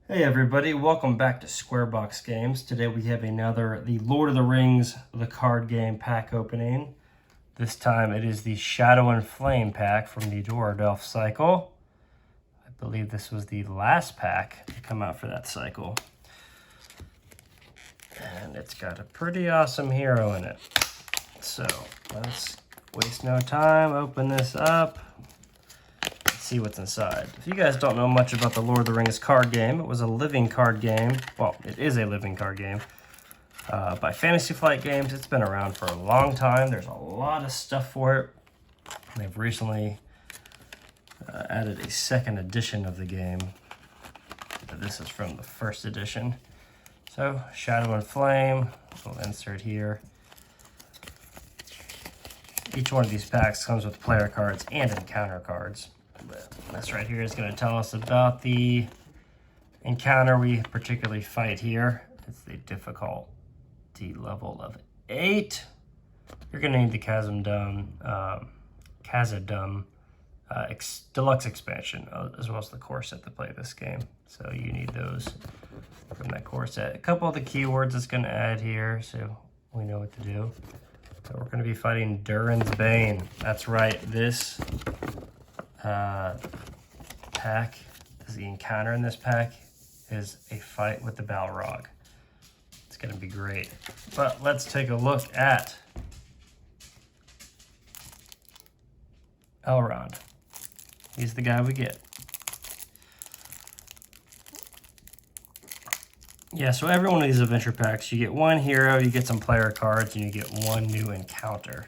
Hey everybody, welcome back to Squarebox Games. Today we have the Lord of the Rings, the card game pack opening. This time it is the Shadow and Flame pack from the Dwarf cycle. I believe this was the last pack to come out for that cycle. And it's got a pretty awesome hero in it. So let's waste no time, open this up. See what's inside. If you guys don't know much about the Lord of the Rings card game, it was a living card game. Well, it is a living card game by Fantasy Flight Games. It's been around for a long time. There's a lot of stuff for it. They've recently added a second edition of the game. This is from the first edition. So, Shadow and Flame, we'll insert here. Each one of these packs comes with player cards and encounter cards. This right here is going to tell us about the encounter we particularly fight here. It's the difficulty level of 8. You're going to need the Khazad-dûm Deluxe expansion, as well as the core set to play this game. So you need those from that core set. A couple of the keywords it's going to add here, so we know what to do. So we're going to be fighting Durin's Bane. That's right, this pack, the encounter in this pack is a fight with the Balrog. It's going to be great. But let's take a look at Elrond. He's the guy we get. Yeah, so every one of these adventure packs, you get one hero, you get some player cards, and you get one new encounter.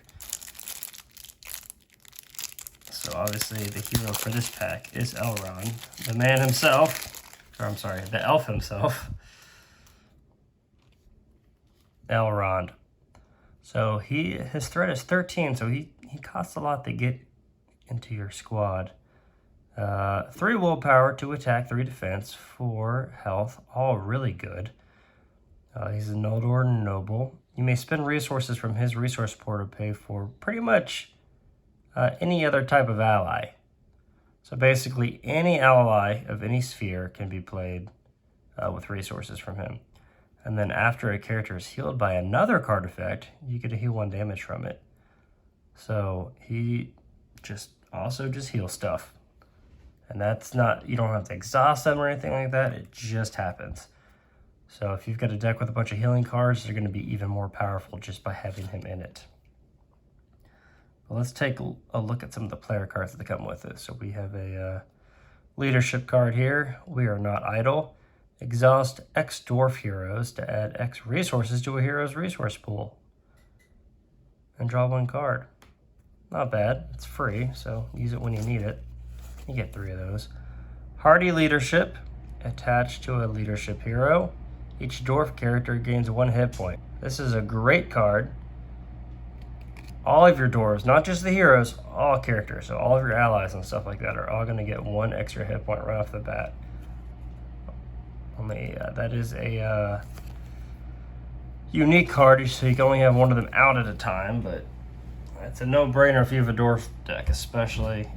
So obviously the hero for this pack is Elrond, the man himself, or I'm sorry, the elf himself, Elrond. So his threat is 13, so he costs a lot to get into your squad. 3 willpower, 2 attack, 3 defense, 4 health, all really good. He's a Noldor noble. You may spend resources from his resource pool to pay for pretty much any other type of ally. So basically any ally of any sphere can be played with resources from him. And then after a character is healed by another card effect, you get to heal 1 damage from it. So he just heals stuff. And that's not, you don't have to exhaust them or anything like that, it just happens. So if you've got a deck with a bunch of healing cards, they're going to be even more powerful just by having him in it. Let's take a look at some of the player cards that come with it. So we have a leadership card here. We are not idle. Exhaust X dwarf heroes to add X resources to a hero's resource pool. And draw 1 card. Not bad. It's free, so use it when you need it. You get 3 of those. Hardy leadership. Attached to a leadership hero. Each dwarf character gains 1 hit point. This is a great card. All of your dwarves, not just the heroes, all characters, so all of your allies and stuff like that are all going to get 1 extra hit point right off the bat. Only that is a unique card, so you can only have one of them out at a time, but it's a no-brainer if you have a dwarf deck, especially,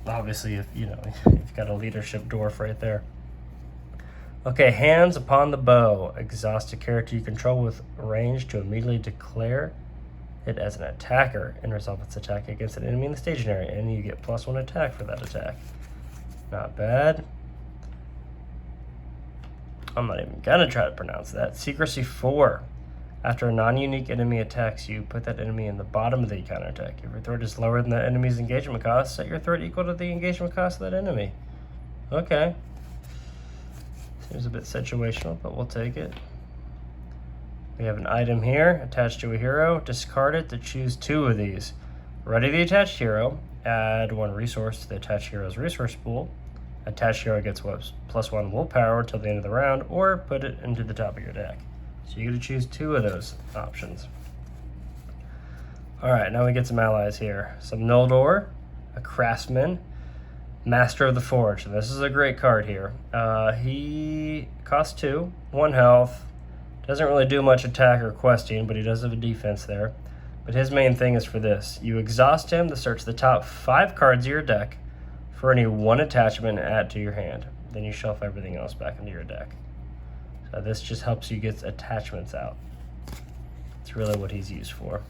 obviously, if you've got a leadership dwarf right there. Okay, Hands Upon the Bow. Exhaust a character you control with range to immediately declare it as an attacker and resolve its attack against an enemy in the staging area, and you get +1 attack for that attack. Not bad. I'm not even gonna try to pronounce that. Secrecy 4. After a non-unique enemy attacks you, put that enemy in the bottom of the counter attack. If your threat is lower than the enemy's engagement cost, set your threat equal to the engagement cost of that enemy. Okay. Seems a bit situational, but we'll take it. We have an item here attached to a hero. Discard it to choose 2 of these. Ready the attached hero. Add 1 resource to the attached hero's resource pool. Attached hero gets +1 willpower until the end of the round, or put it into the top of your deck. So you get to choose 2 of those options. Alright, now we get some allies here. Some Noldor, a craftsman, Master of the Forge. And this is a great card here. He costs 2, 1 health. Doesn't really do much attack or questing, but he does have a defense there. But his main thing is for this. You exhaust him to search the top 5 cards of your deck for any 1 attachment and add to your hand. then you shelf everything else back into your deck. So this just helps you get attachments out. It's really what he's used for.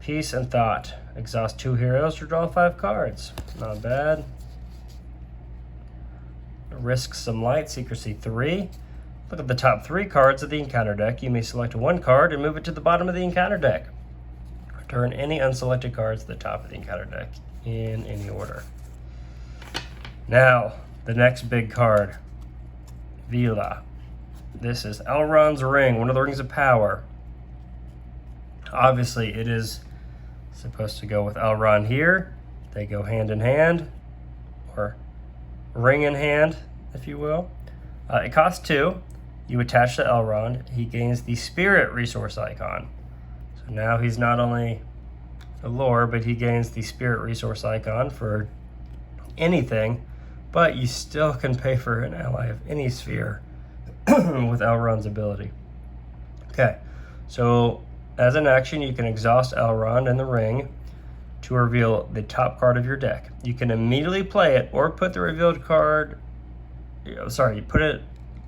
Peace and Thought. Exhaust 2 heroes to draw 5 cards. Not bad. Risk some light. Secrecy 3. Look at the top 3 cards of the encounter deck. You may select 1 card and move it to the bottom of the encounter deck. Return any unselected cards to the top of the encounter deck in any order. Now, the next big card. Vila. This is Elrond's Ring, one of the Rings of Power. Obviously, it is supposed to go with Elrond here. They go hand in hand, or ring in hand, if you will. It costs 2. You attach to Elrond. He gains the Spirit resource icon. So now he's not only a lore, but he gains the Spirit resource icon for anything, but you still can pay for an ally of any sphere with Elrond's ability. Okay, so as an action, you can exhaust Elrond in the ring to reveal the top card of your deck. You can immediately play it or put the revealed card,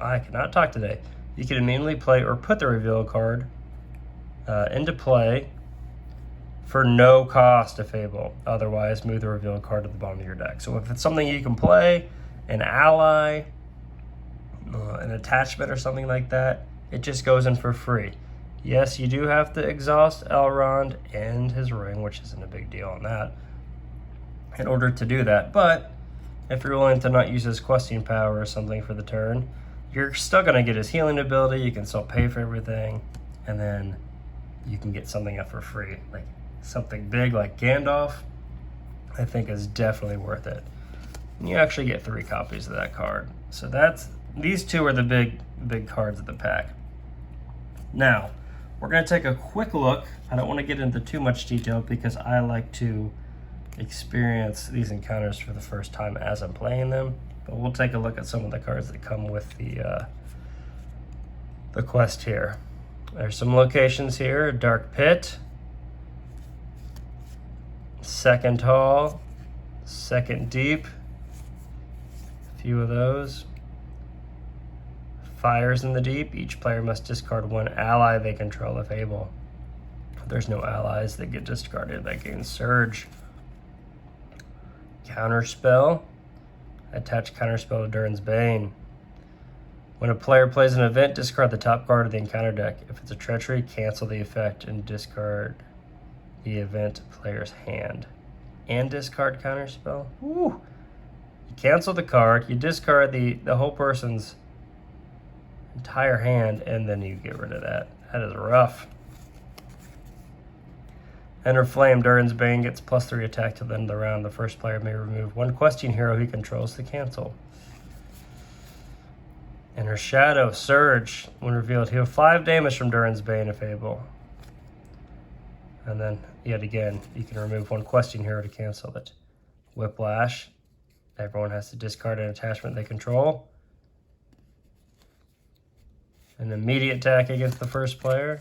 I cannot talk today. You can immediately play or put the revealed card into play for no cost to Fable. Otherwise, move the revealed card to the bottom of your deck. So if it's something you can play, an ally, an attachment or something like that, it just goes in for free. Yes, you do have to exhaust Elrond and his ring, which isn't a big deal on that, in order to do that. But if you're willing to not use his questing power or something for the turn, you're still going to get his healing ability. You can still pay for everything, and then you can get something up for free. Like something big like Gandalf, I think is definitely worth it. And you actually get 3 copies of that card. So these 2 are the big cards of the pack. Now, we're going to take a quick look. I don't want to get into too much detail because I like to experience these encounters for the first time as I'm playing them. But we'll take a look at some of the cards that come with the quest here. There's some locations here. Dark Pit, Second Hall, Second Deep, a few of those. Fires in the Deep. Each player must discard 1 ally they control if able. There's no allies that get discarded. That gains Surge. Counterspell. Attach Counterspell to Durin's Bane. When a player plays an event, discard the top card of the encounter deck. If it's a treachery, cancel the effect and discard the event player's hand. And discard Counterspell. Woo! You cancel the card, you discard the whole person's entire hand, and then you get rid of that. That is rough. Enter Flame. Durin's Bane gets +3 attack till the end of the round. The first player may remove 1 questing hero he controls to cancel. Enter Shadow. Surge. When revealed, heal 5 damage from Durin's Bane if able. And then, yet again, you can remove 1 questing hero to cancel it. Whiplash. Everyone has to discard an attachment they control. An immediate attack against the first player.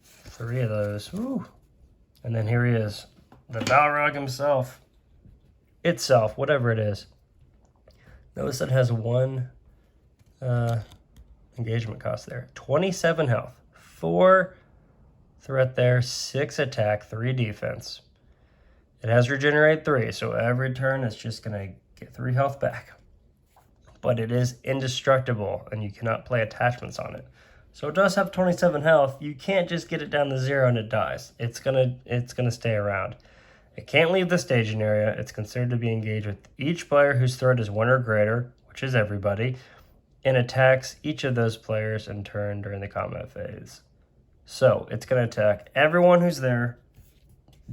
3 of those. Woo. And then here he is. The Balrog himself. Itself, whatever it is. Notice it has 1 engagement cost there. 27 health. 4 threat there. 6 attack. 3 defense. It has Regenerate 3, so every turn it's just going to get 3 health back. But it is indestructible, and you cannot play attachments on it. So it does have 27 health. You can't just get it down to 0 and it dies. It's gonna stay around. It can't leave the staging area. It's considered to be engaged with each player whose threat is 1 or greater, which is everybody, and attacks each of those players in turn during the combat phase. So it's gonna attack everyone who's there.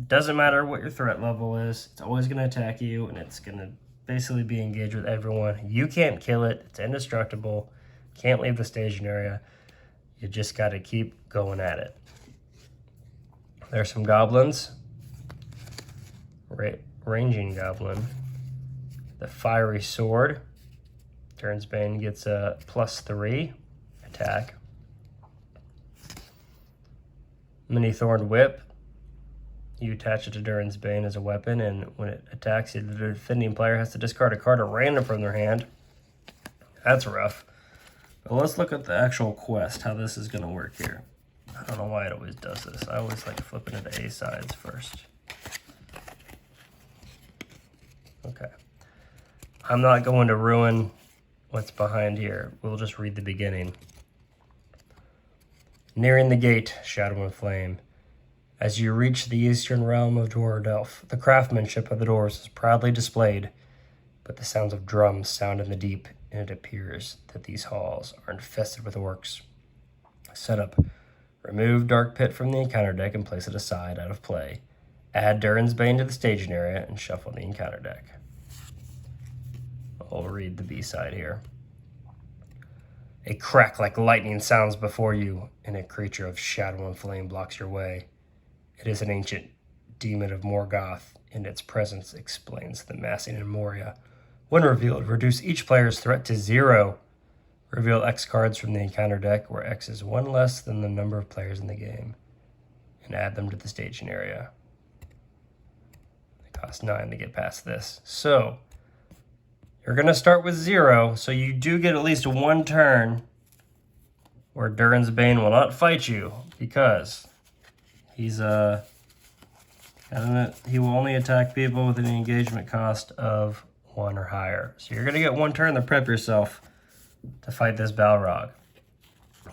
Doesn't matter what your threat level is. It's always gonna attack you, and it's gonna basically be engaged with everyone. You can't kill it. It's indestructible. Can't leave the staging area. You just got to keep going at it. There's some goblins. Ranging goblin. The Fiery Sword. Durin's Bane gets a +3 attack. Many Thorned Whip. You attach it to Durin's Bane as a weapon, and when it attacks you, the defending player has to discard a card at random from their hand. That's rough. But let's look at the actual quest, how this is going to work here. I don't know why it always does this. I always like flipping to the A sides first. Okay. I'm not going to ruin what's behind here. We'll just read the beginning. Nearing the gate, Shadow and Flame. As you reach the eastern realm of Dwardelf, the craftsmanship of the doors is proudly displayed, but the sounds of drums sound in the deep, and it appears that these halls are infested with orcs. Setup. Remove Dark Pit from the encounter deck and place it aside out of play. Add Durin's Bane to the staging area and shuffle the encounter deck. I'll read the B-side here. A crack like lightning sounds before you, and a creature of shadow and flame blocks your way. It is an ancient demon of Morgoth, and its presence explains the massing in Moria. When revealed, reduce each player's threat to 0. Reveal X cards from the encounter deck, where X is 1 less than the number of players in the game, and add them to the staging area. It costs 9 to get past this. So, you're going to start with 0, so you do get at least 1 turn where Durin's Bane will not fight you, because he will only attack people with an engagement cost of 1 or higher. So you're going to get 1 turn to prep yourself to fight this Balrog.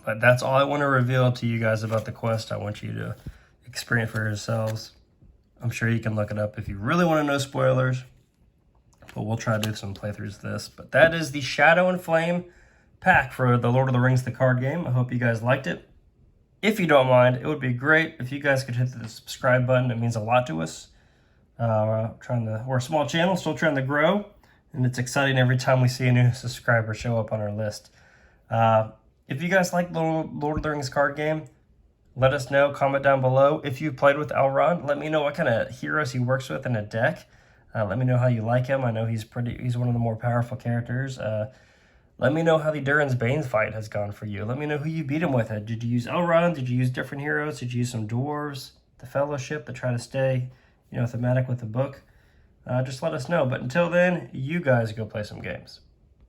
But that's all I want to reveal to you guys about the quest. I want you to experience for yourselves. I'm sure you can look it up if you really want to know spoilers. But we'll try to do some playthroughs of this. But that is the Shadow and Flame pack for the Lord of the Rings the card game. I hope you guys liked it. If you don't mind, it would be great if you guys could hit the subscribe button. It means a lot to us. We're a small channel, still trying to grow, and it's exciting every time we see a new subscriber show up on our list. If you guys like the Lord of the Rings card game, let us know. Comment down below. If you've played with Elrond, let me know what kind of heroes he works with in a deck. Let me know how you like him. I know he's one of the more powerful characters. Let me know how the Durin's Bane fight has gone for you. Let me know who you beat him with. Did you use Elrond? Did you use different heroes? Did you use some dwarves? The Fellowship to try to stay, thematic with the book? Just let us know. But until then, you guys go play some games.